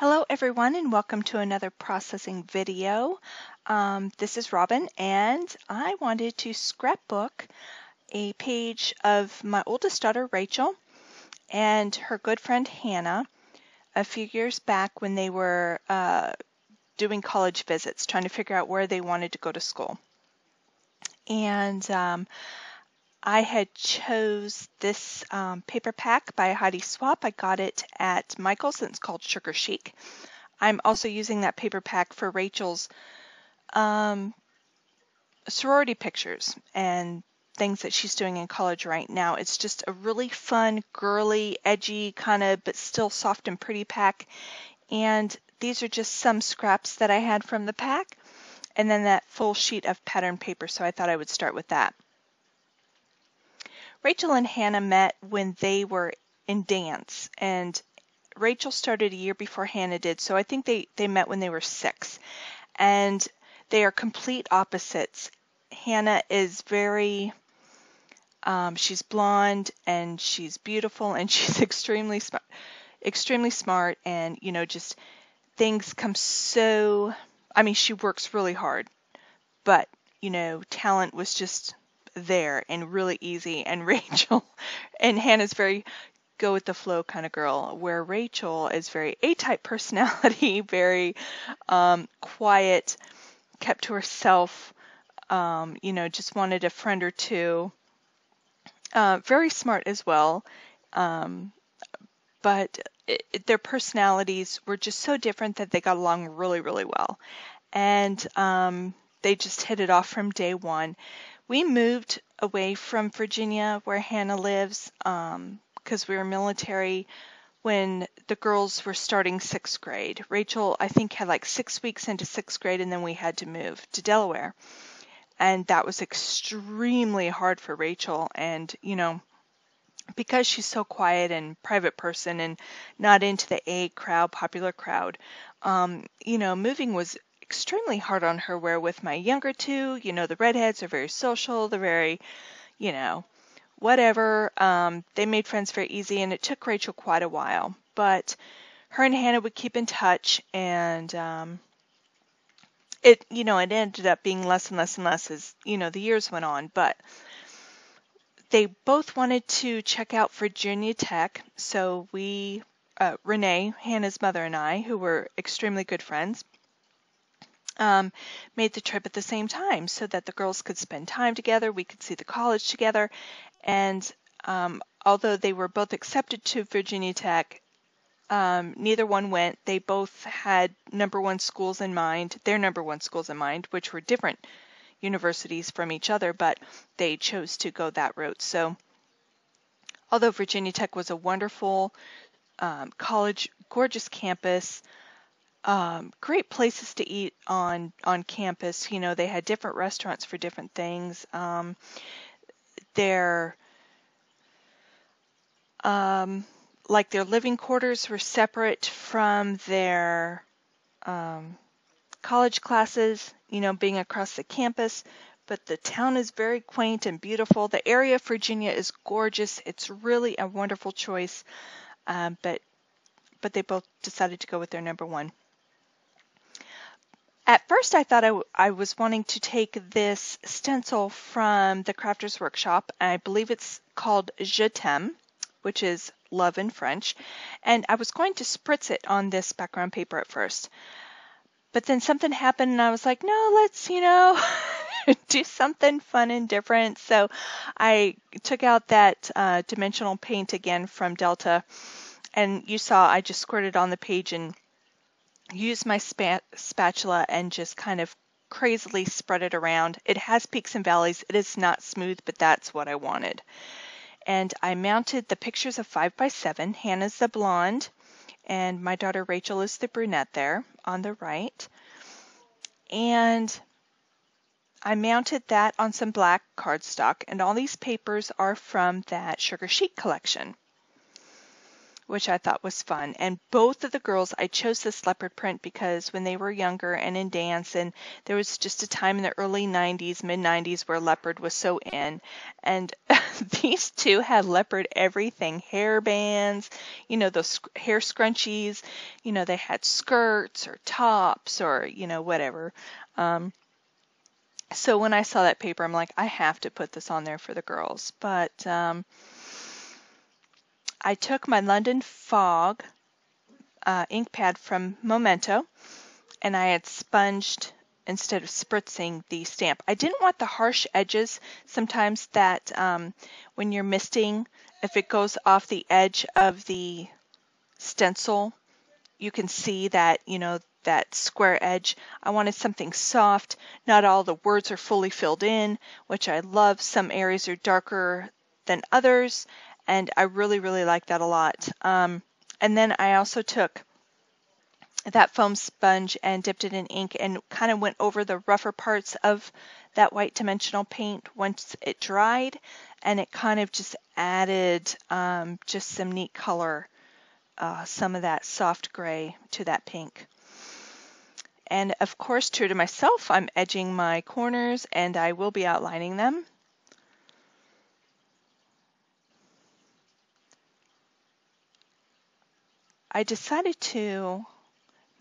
Hello everyone and welcome to another processing video. This is Robin and I wanted to scrapbook a page of my oldest daughter Rachel and her good friend Hannah a few years back when they were doing college visits, trying to figure out where they wanted to go to school. And I had chose this paper pack by Heidi Swapp. I got it at Michael's and it's called Sugar Chic. I'm also using that paper pack for Rachel's sorority pictures and things that she's doing in college right now. It's just a really fun, girly, edgy kind of, but still soft and pretty pack. And these are just some scraps that I had from the pack, and then that full sheet of pattern paper, so I thought I would start with that. Rachel and Hannah met when they were in dance, and Rachel started a year before Hannah did, so I think they met when they were 6. And they are complete opposites. Hannah is very, she's blonde and she's beautiful and she's extremely smart, and, you know, just things come so, I mean, she works really hard, but, you know, talent was just there and really easy. And Rachel and Hannah's very go with the flow kind of girl, where Rachel is very A-type personality, very quiet, kept to herself, you know, just wanted a friend or two, very smart as well, but their personalities were just so different that they got along really, really well, and they just hit it off from day one. We moved away from Virginia, where Hannah lives, because we were military when the girls were starting 6th grade. Rachel, I think, had like 6 weeks into 6th grade, and then we had to move to Delaware. And that was extremely hard for Rachel. And, you know, because she's so quiet and private person and not into the A crowd, popular crowd, you know, moving was extremely hard on her, where with my younger two, you know, the redheads are very social, they're very, you know, whatever, they made friends very easy, and it took Rachel quite a while, but her and Hannah would keep in touch, and it, you know, it ended up being less and less and less as, you know, the years went on, but they both wanted to check out Virginia Tech, so we, Renee, Hannah's mother, and I, who were extremely good friends, made the trip at the same time so that the girls could spend time together, we could see the college together, and although they were both accepted to Virginia Tech, neither one went. They both had number one schools in mind, their number one schools in mind, which were different universities from each other, but they chose to go that route. So although Virginia Tech was a wonderful college, gorgeous campus, great places to eat on campus. You know, they had different restaurants for different things. Their their living quarters were separate from their college classes, you know, being across the campus. But the town is very quaint and beautiful. The area of Virginia is gorgeous. It's really a wonderful choice. But they both decided to go with their number one. At first, I thought I was wanting to take this stencil from the Crafters Workshop. I believe it's called Je t'aime, which is love in French, and I was going to spritz it on this background paper at first. But then something happened, and I was like, no, let's, you know, do something fun and different. So I took out that dimensional paint again from Delta, and you saw I just squirted on the page and use my spatula and just kind of crazily spread it around. It has peaks and valleys. It is not smooth, but that's what I wanted. And I mounted the pictures of 5x7. Hannah's the blonde, and my daughter Rachel is the brunette there on the right. And I mounted that on some black cardstock, and all these papers are from that Sugar Chic collection, which I thought was fun. And both of the girls, I chose this leopard print because when they were younger and in dance, and there was just a time in the early 90s, mid 90s, where leopard was so in. And these two had leopard everything, hair bands, those hair scrunchies, they had skirts or tops or, whatever. So when I saw that paper, I'm like, I have to put this on there for the girls. But I took my London Fog ink pad from Memento, and I had sponged instead of spritzing the stamp. I didn't want the harsh edges. Sometimes that when you're misting, if it goes off the edge of the stencil, you can see that, that square edge. I wanted something soft. Not all the words are fully filled in, which I love. Some areas are darker than others, and I really, really like that a lot. And then I also took that foam sponge and dipped it in ink and kind of went over the rougher parts of that white dimensional paint once it dried, and it kind of just added just some neat color, some of that soft gray to that pink. And of course, true to myself, I'm edging my corners and I will be outlining them. I decided to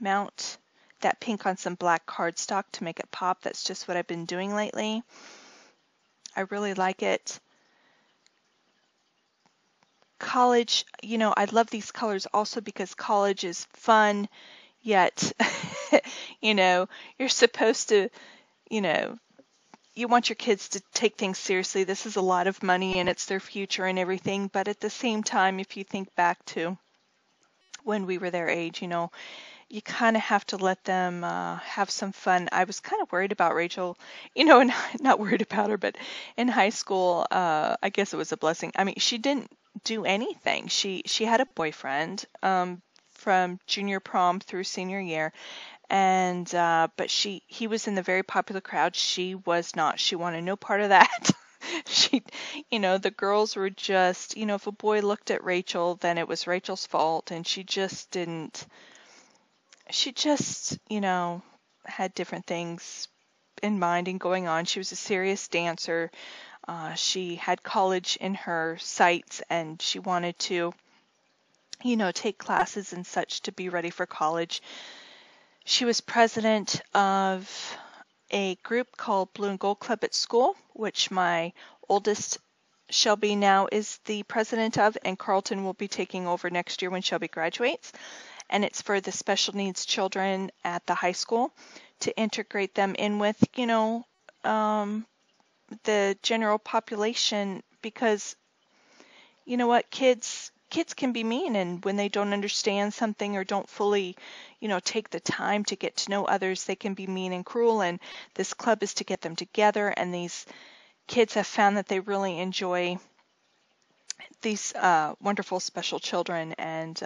mount that pink on some black cardstock to make it pop. That's just what I've been doing lately. I really like it. College, I love these colors also because college is fun, yet, you're supposed to, you want your kids to take things seriously. This is a lot of money and it's their future and everything. But at the same time, if you think back to when we were their age, you kind of have to let them have some fun. I was kind of worried about Rachel, and not worried about her, but in high school, I guess it was a blessing. I mean, she didn't do anything. She had a boyfriend from junior prom through senior year, and but he was in the very popular crowd. She was not. She wanted no part of that. The girls were just, if a boy looked at Rachel, then it was Rachel's fault, and she just, had different things in mind and going on. She was a serious dancer. She had college in her sights, and she wanted to, take classes and such to be ready for college. She was president of a group called Blue and Gold Club at school, which my oldest Shelby now is the president of, and Carlton will be taking over next year when Shelby graduates. And it's for the special needs children at the high school to integrate them in with, the general population, because kids can be mean, and when they don't understand something or don't fully, take the time to get to know others, they can be mean and cruel. And this club is to get them together, and these kids have found that they really enjoy these wonderful special children, and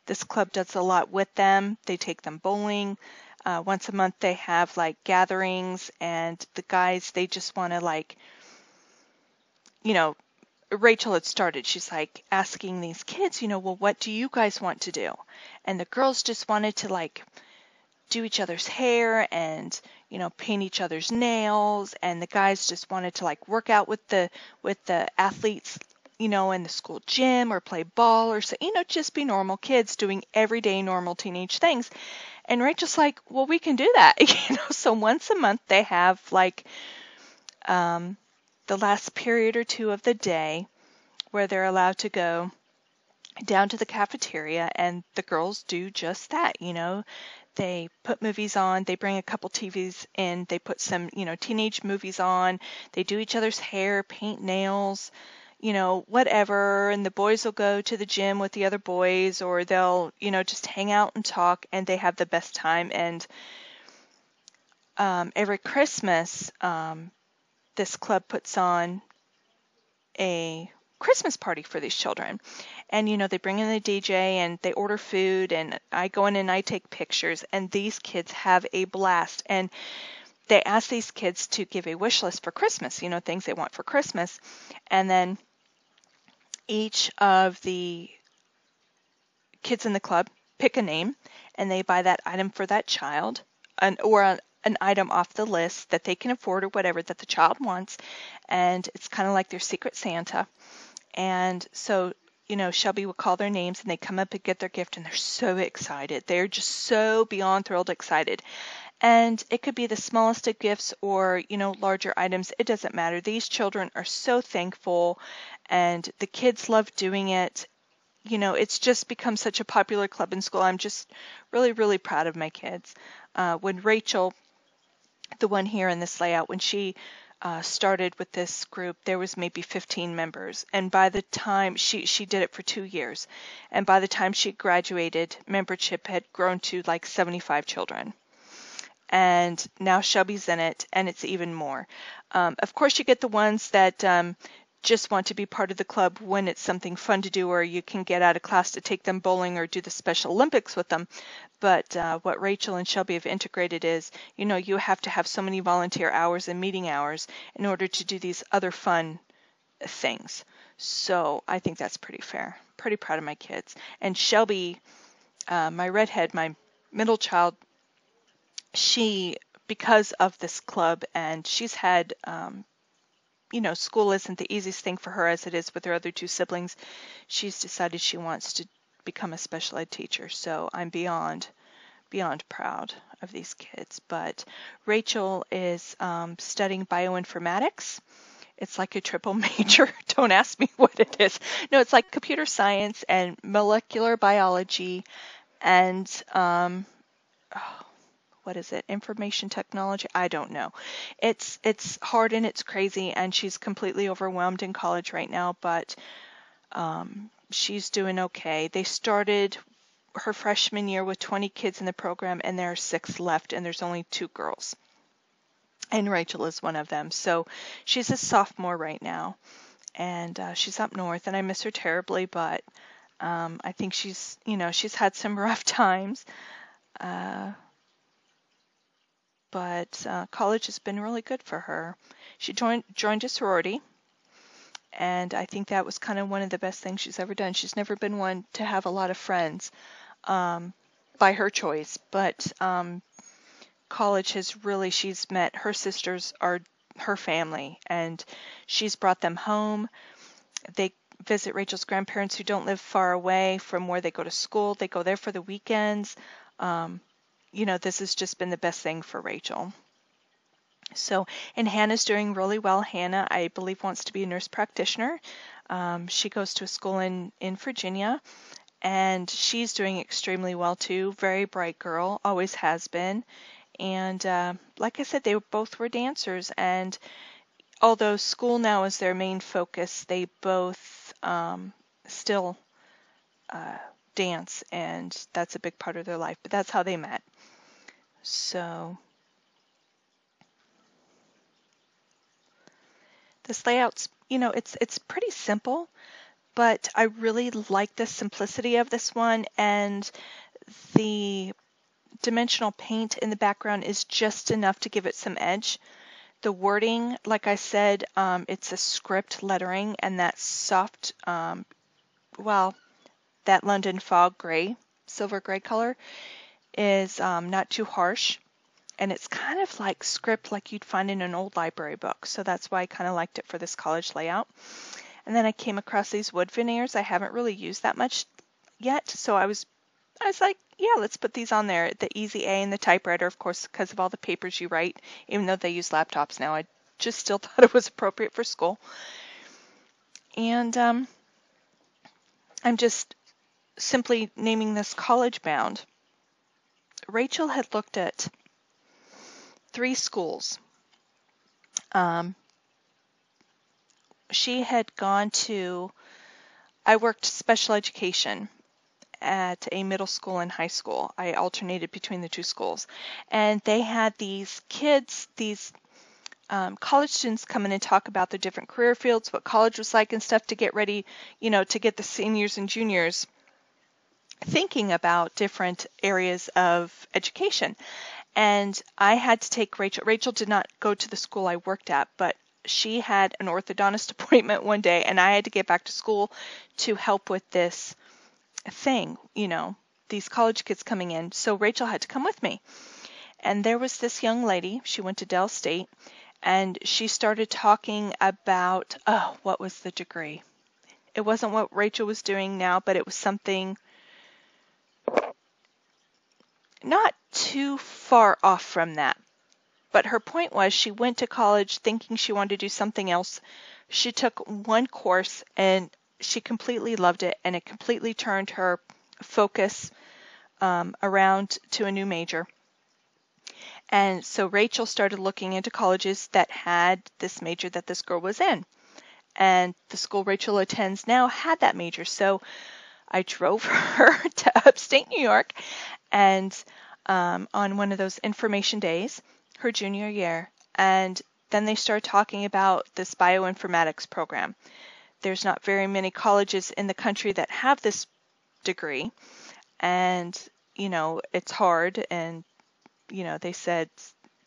this club does a lot with them. They take them bowling. Once a month they have like gatherings, and the guys, they just want to Rachel had started, she's like asking these kids, well, what do you guys want to do? And the girls just wanted to do each other's hair and, paint each other's nails, and the guys just wanted to work out with the athletes, in the school gym, or play ball, or so, just be normal kids doing everyday normal teenage things. And Rachel's like, well, we can do that. So once a month they have the last period or two of the day where they're allowed to go down to the cafeteria, and the girls do just that. They put movies on, they bring a couple TVs in, they put some, teenage movies on, they do each other's hair, paint nails, whatever, and the boys will go to the gym with the other boys, or they'll, just hang out and talk, and they have the best time. And every Christmas, this club puts on a Christmas party for these children. And, they bring in the DJ and they order food, and I go in and I take pictures, and these kids have a blast. And they ask these kids to give a wish list for Christmas, things they want for Christmas. And then each of the kids in the club pick a name, and they buy that item for that child, an item off the list that they can afford or whatever that the child wants, and it's kind of like their secret Santa. And so, Shelby will call their names, and they come up and get their gift, and they're so excited. They're just so beyond thrilled excited. And it could be the smallest of gifts or, larger items. It doesn't matter. These children are so thankful, and the kids love doing it. It's just become such a popular club in school. I'm just really, really proud of my kids. When Rachel, the one here in this layout, when she started with this group, there was maybe 15 members. And by the time she did it for 2 years, and by the time she graduated, membership had grown to like 75 children. And now Shelby's in it, and it's even more. Of course, you get the ones that just want to be part of the club when it's something fun to do, or you can get out of class to take them bowling or do the Special Olympics with them. But what Rachel and Shelby have integrated is, you have to have so many volunteer hours and meeting hours in order to do these other fun things. So I think that's pretty fair. Pretty proud of my kids. And Shelby, my redhead, my middle child, she, because of this club, and she's had school isn't the easiest thing for her as it is with her other 2 siblings. She's decided she wants to become a special ed teacher. So I'm beyond proud of these kids. But Rachel is studying bioinformatics. It's like a triple major. Don't ask me what it is. No, it's like computer science and molecular biology and what is it? Information technology? I don't know. It's hard and it's crazy, and she's completely overwhelmed in college right now, but she's doing okay. They started her freshman year with 20 kids in the program, and there are 6 left, and there's only 2 girls. And Rachel is one of them. So she's a sophomore right now, and she's up north, and I miss her terribly, but I think she's had some rough times. But college has been really good for her. She joined a sorority, and I think that was kind of one of the best things she's ever done. She's never been one to have a lot of friends by her choice, but college has really, she's met, her sisters are her family, and she's brought them home. They visit Rachel's grandparents who don't live far away from where they go to school. They go there for the weekends. This has just been the best thing for Rachel. So, and Hannah's doing really well. Hannah, I believe, wants to be a nurse practitioner. She goes to a school in Virginia, and she's doing extremely well too. Very bright girl, always has been. And like I said, they both were dancers, and although school now is their main focus, they both still dance, and that's a big part of their life. But that's how they met. So this layout's, it's pretty simple, but I really like the simplicity of this one, and the dimensional paint in the background is just enough to give it some edge. The wording, like I said, it's a script lettering, and that soft, that London fog gray, silver gray color is not too harsh, and it's kind of like script like you'd find in an old library book, so that's why I kind of liked it for this college layout. And then I came across these wood veneers. I haven't really used that much yet, so I was like, yeah, let's put these on there. The Easy A and the typewriter, of course, because of all the papers you write, even though they use laptops now. I just still thought it was appropriate for school. And I'm just simply naming this college bound. Rachel had looked at 3 schools. She had gone to, I worked special education at a middle school and high school. I alternated between the 2 schools. And they had these kids, these college students come in and talk about their different career fields, what college was like and stuff, to get ready, to get the seniors and juniors thinking about different areas of education. And I had to take Rachel. Rachel did not go to the school I worked at, but she had an orthodontist appointment one day, and I had to get back to school to help with this thing, these college kids coming in. So Rachel had to come with me. And there was this young lady, she went to Dell State, and she started talking about, oh, what was the degree? It wasn't what Rachel was doing now, but it was something not too far off from that. But her point was she went to college thinking she wanted to do something else. She took one course and she completely loved it, and it completely turned her focus around to a new major. And so Rachel started looking into colleges that had this major that this girl was in. And the school Rachel attends now had that major. So I drove her to upstate New York, and on one of those information days, her junior year, and then they started talking about this bioinformatics program. There's not very many colleges in the country that have this degree, and it's hard, and they said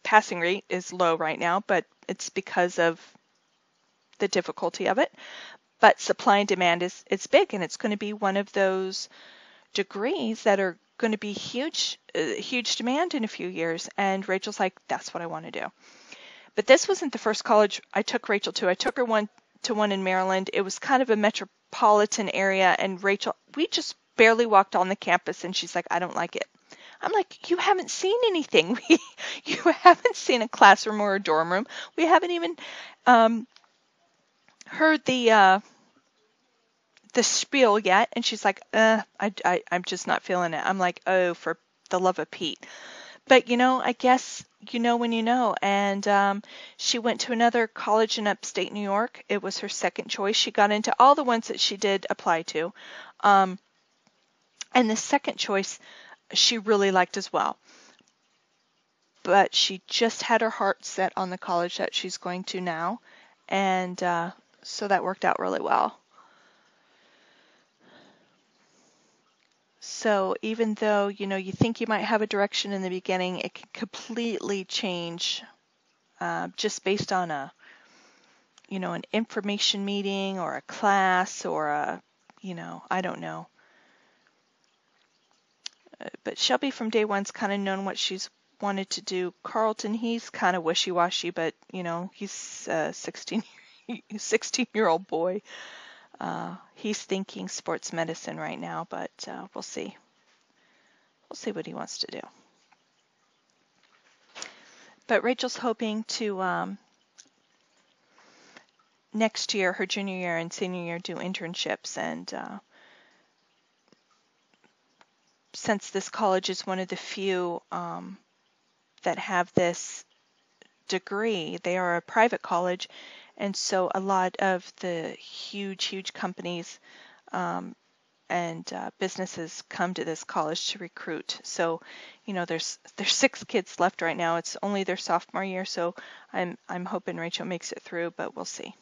passing rate is low right now, but it's because of the difficulty of it. But supply and demand it's big, and it's going to be one of those degrees that are going to be huge demand in a few years. And Rachel's like, that's what I want to do. But this wasn't the first college I took Rachel to. I took her one in Maryland. It was kind of a metropolitan area, and Rachel, we just barely walked on the campus, and she's like, I don't like it. I'm like, you haven't seen anything. You haven't seen a classroom or a dorm room. We haven't even heard the spiel yet. And she's like, I'm just not feeling it. I'm like, oh, for the love of Pete. But, I guess when you know. And she went to another college in upstate New York. It was her second choice. She got into all the ones that she did apply to. And the second choice she really liked as well. But she just had her heart set on the college that she's going to now. And so that worked out really well. So even though, you think you might have a direction in the beginning, it can completely change just based on an information meeting or a class or I don't know. But Shelby from day one's kind of known what she's wanted to do. Carlton, he's kind of wishy-washy, but, he's a 16-year-old boy. He's thinking sports medicine right now, but we'll see. We'll see what he wants to do. But Rachel's hoping to, next year, her junior year and senior year, do internships. And since this college is one of the few that have this degree, they are a private college. And so a lot of the huge companies and businesses come to this college to recruit. So, there's 6 kids left right now. It's only their sophomore year, so I'm hoping Rachel makes it through, but we'll see.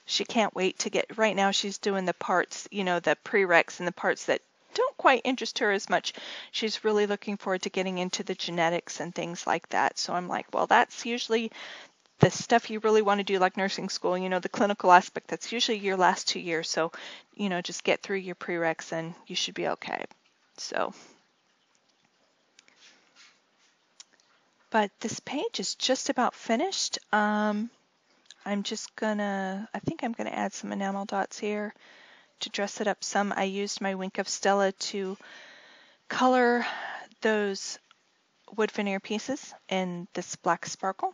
She can't wait to get, right now she's doing the parts, the prereqs and the parts that don't quite interest her as much. She's really looking forward to getting into the genetics and things like that. So I'm like, well, that's usually the stuff you really want to do, like nursing school, the clinical aspect, that's usually your last 2 years. So, just get through your prereqs and you should be okay. So, but this page is just about finished. I think I'm gonna add some enamel dots here to dress it up some. I used my Wink of Stella to color those wood veneer pieces in this black sparkle.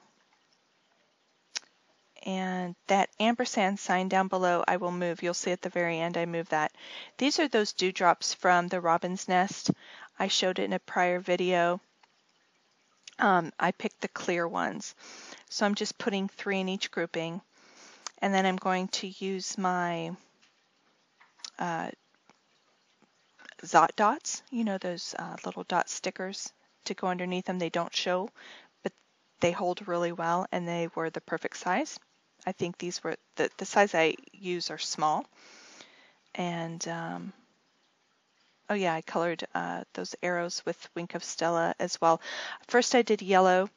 And that ampersand sign down below I will move. You'll see at the very end I move that. These are those dewdrops from the robin's nest. I showed it in a prior video. I picked the clear ones. So I'm just putting 3 in each grouping. And then I'm going to use my Zot dots, those little dot stickers, to go underneath them. They don't show, but they hold really well, and they were the perfect size. I think these were, the size I use are small. And, oh yeah, I colored those arrows with Wink of Stella as well. First I did yellow,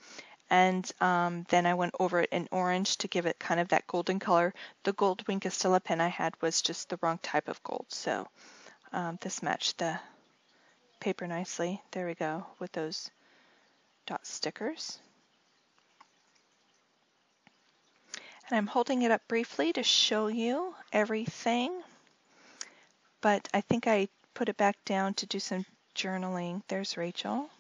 and then I went over it in orange to give it kind of that golden color. The gold Wink of Stella pen I had was just the wrong type of gold, so this matched the paper nicely. There we go with those dot stickers. And I'm holding it up briefly to show you everything, but I think I put it back down to do some journaling. There's Rachel.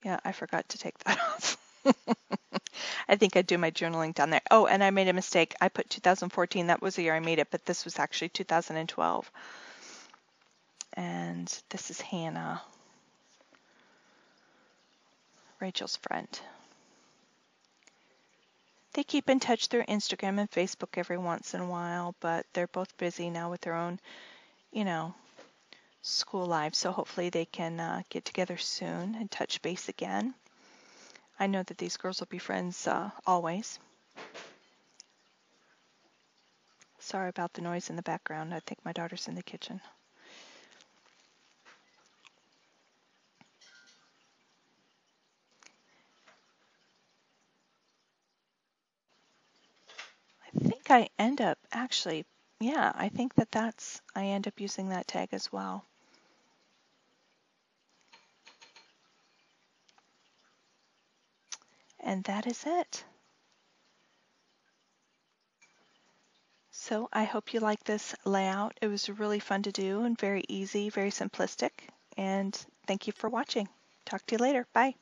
Yeah, I forgot to take that off. I think I'd do my journaling down there. Oh, and I made a mistake. I put 2014. That was the year I made it, but this was actually 2012. And this is Hannah, Rachel's friend. They keep in touch through Instagram and Facebook every once in a while, but they're both busy now with their own, school lives. So hopefully they can get together soon and touch base again. I know that these girls will be friends always. Sorry about the noise in the background. I think my daughter's in the kitchen. I think I end up actually, yeah, I think I end up using that tag as well. And that is it. So I hope you like this layout. It was really fun to do and very easy, very simplistic. And thank you for watching. Talk to you later. Bye.